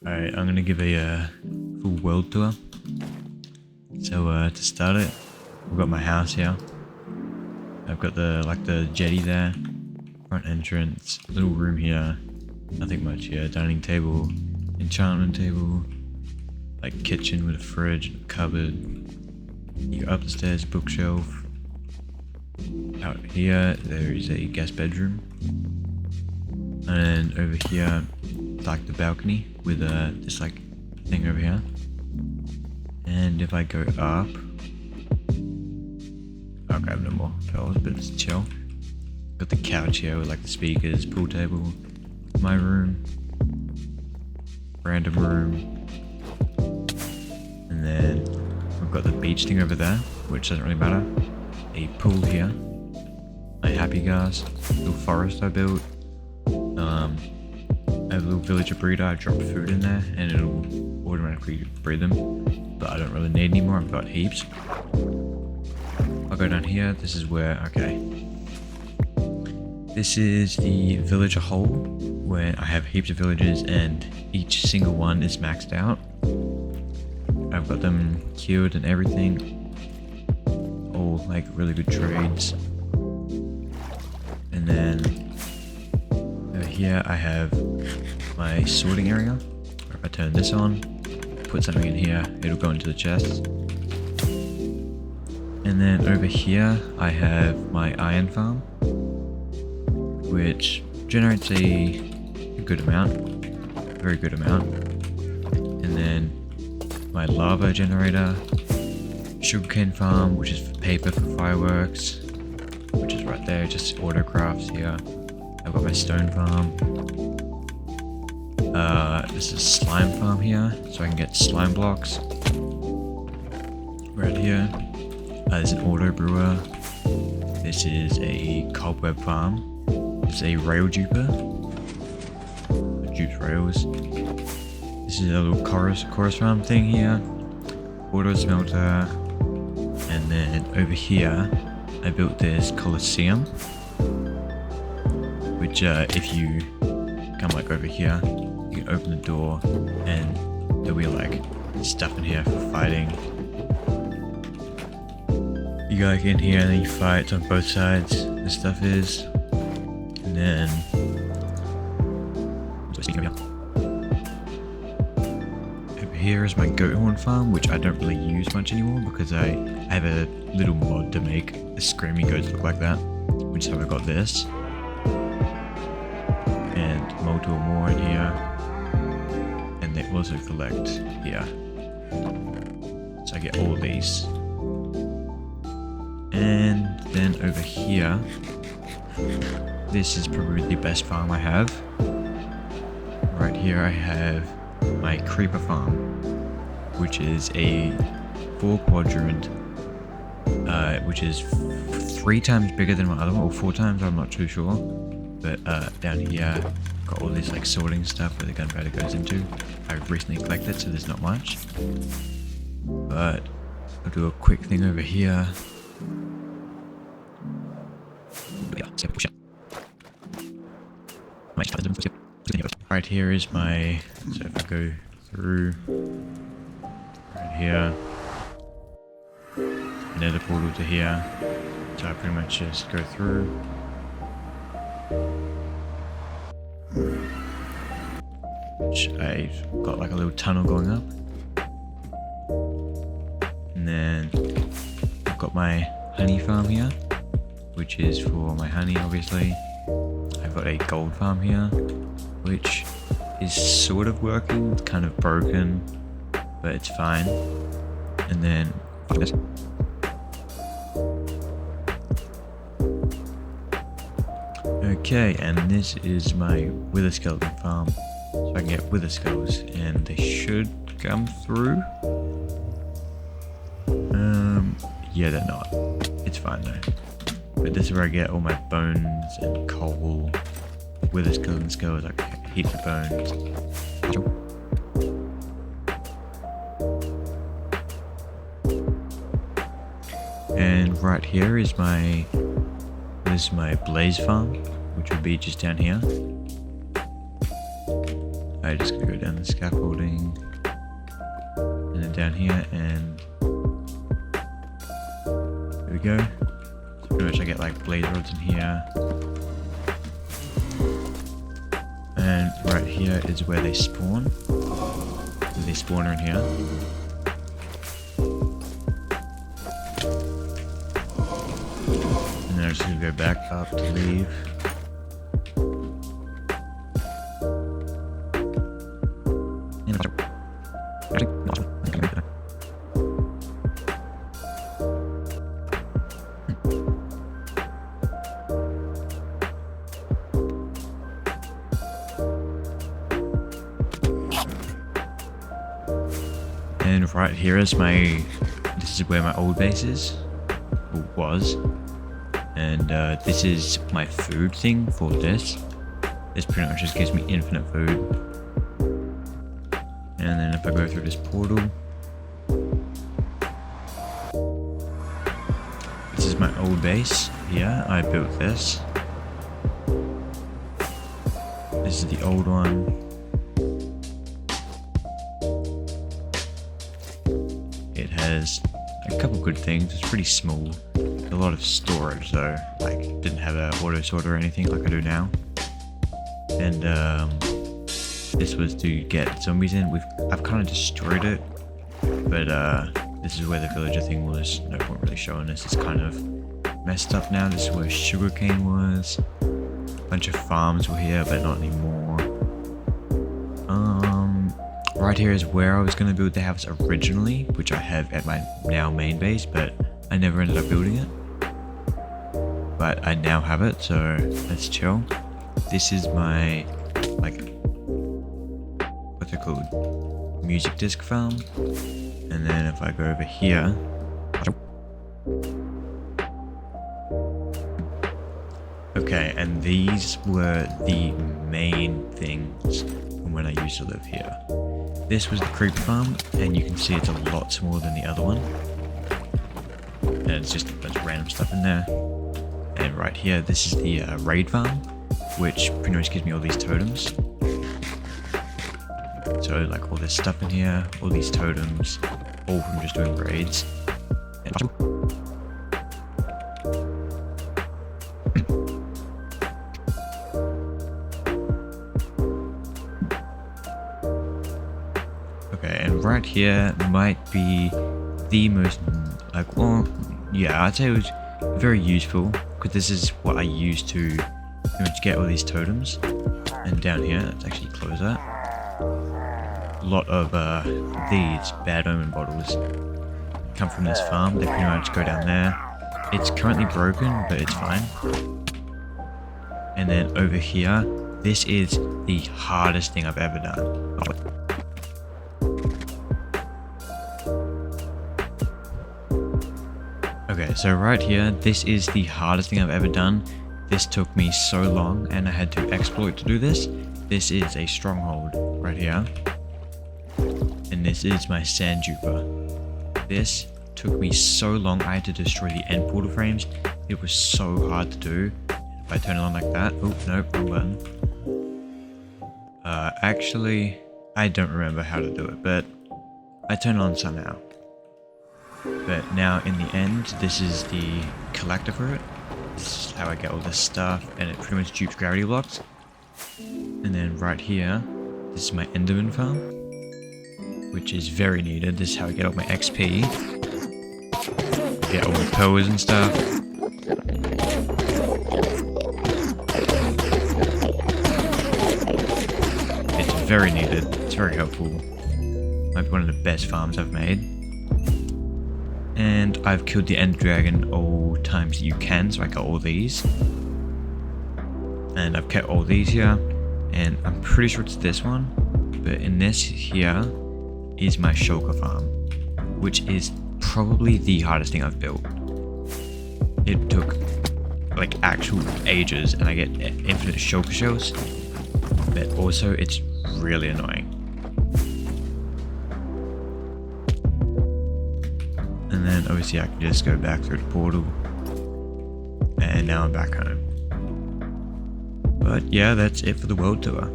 Alright, I'm gonna give a full world tour. So to start it, I've got my house here. I've got the jetty there, front entrance, little room here, nothing much here, dining table, enchantment table, like kitchen with a fridge and a cupboard. You go up the stairs, bookshelf. Out here there is a guest bedroom. And over here, like the balcony with this like thing over here. And if I go up, I'll grab no more pillows, but it's chill. Got the couch here with like the speakers, pool table, my room, random room, and then we've got the beach thing over there, which doesn't really matter. A pool here, my happy gas, little forest I built. I have a little villager breeder. I drop food in there and it'll automatically breed them, but I don't really need any more. I've got heaps. I'll go down here. This is where, okay. This is the villager hole where I have heaps of villagers and each single one is maxed out. I've got them cured and everything. All like really good trades. And then over here I have my sorting area. If I turn this on, put something in here, it'll go into the chest. And then over here I have my iron farm, which generates a good amount, a very good amount. And then my lava generator, sugarcane farm, which is for paper for fireworks, which is right there, just auto crafts here. I've got my stone farm. This is slime farm here, so I can get slime blocks. Right here, there's an auto brewer. This is a cobweb farm. It's a rail duper. It dupes rails. This is a little chorus farm thing here. Auto smelter. And then over here, I built this Colosseum. Which if you come like over here, you can open the door and there'll be like stuff in here for fighting. You go like in here and then you fight on both sides. This stuff is. And then over here is my goat horn farm, which I don't really use much anymore because I have a little mod to make the screaming goats look like that. Which is how I got this. And multiple more in here. And they also collect here. So I get all of these. And then over here, this is probably the best farm I have. Right here I have my creeper farm, which is a 4 quadrant, which is 3 times bigger than my other one, or 4 times, I'm not too sure. But down here, got all this like sorting stuff where the gunpowder goes into. I recently collected, so there's not much. But I'll do a quick thing over here. Right here is my, so if I go through right here, Nether portal to here, so I pretty much just go through. Which I've got like a little tunnel going up. And then I've got my honey farm here, which is for my honey obviously. I've got a gold farm here, which is sort of working, it's kind of broken, but it's fine. And then this. Okay, and this is my wither skeleton farm. So I can get wither skulls, and they should come through. Yeah, they're not. It's fine though. But this is where I get all my bones and coal, wither skeleton skulls, like heaps of bones. And right here is this is my blaze farm, which would be just down here. I just gotta go down the scaffolding, and then down here, and there we go. So pretty much I get like blaze rods in here, and right here is where they spawn. They spawn in here. And then I'm just gonna go back up to leave. And right here is this is where my old base is, or was, and this is my food thing for this. This pretty much just gives me infinite food. And then if I go through this portal, this is my old base. Yeah, I built this. This is the old one. It has a couple good things. It's pretty small. A lot of storage though. Like, didn't have a auto sorter or anything like I do now. And this was to get zombies in. I've kind of destroyed it, but this is where the villager thing was. No point really showing this. It's kind of messed up now. This is where sugarcane was. A bunch of farms were here, but not anymore. Right here is where I was going to build the house originally, which I have at my now main base, but I never ended up building it. But I now have it, so let's chill. This is my, like, what's it called? Music disc farm. And then if I go over here, okay, and these were the main things from when I used to live here. This was the creeper farm, and you can see it's a lot smaller than the other one. And it's just a bunch of random stuff in there. And right here, this is the raid farm, which pretty much gives me all these totems. So like all this stuff in here, all these totems, all from just doing raids. Okay, and right here might be the most, like, well, yeah, I'd say it was very useful, because this is what I used to pretty much get all these totems. And down here, let's actually close that. A lot of these bad omen bottles come from this farm. They pretty much go down there. It's currently broken, but it's fine. And then over here, this is the hardest thing I've ever done. Okay, so right here, this is the hardest thing I've ever done. This took me so long, and I had to exploit to do this. This is a stronghold right here. And this is my sand duper. This took me so long, I had to destroy the end portal frames. It was so hard to do. If I turn it on like that, oh, nope, wrong button. Actually, I don't remember how to do it, but I turn it on somehow. But now in the end, this is the collector for it. This is how I get all this stuff, and it pretty much dupes gravity blocks. And then right here, this is my Enderman farm, which is very needed. This is how I get all my XP. Get all my pearls and stuff. It's very needed. It's very helpful. Might be one of the best farms I've made. And I've killed the Ender Dragon all times you can, so I got all these. And I've kept all these here, and I'm pretty sure it's this one. But in this here is my shulker farm, which is probably the hardest thing I've built. It took like actual ages, and I get infinite shulker shells, but also it's really annoying. And then obviously I can just go back through the portal, and now I'm back home. But yeah, that's it for the world tour.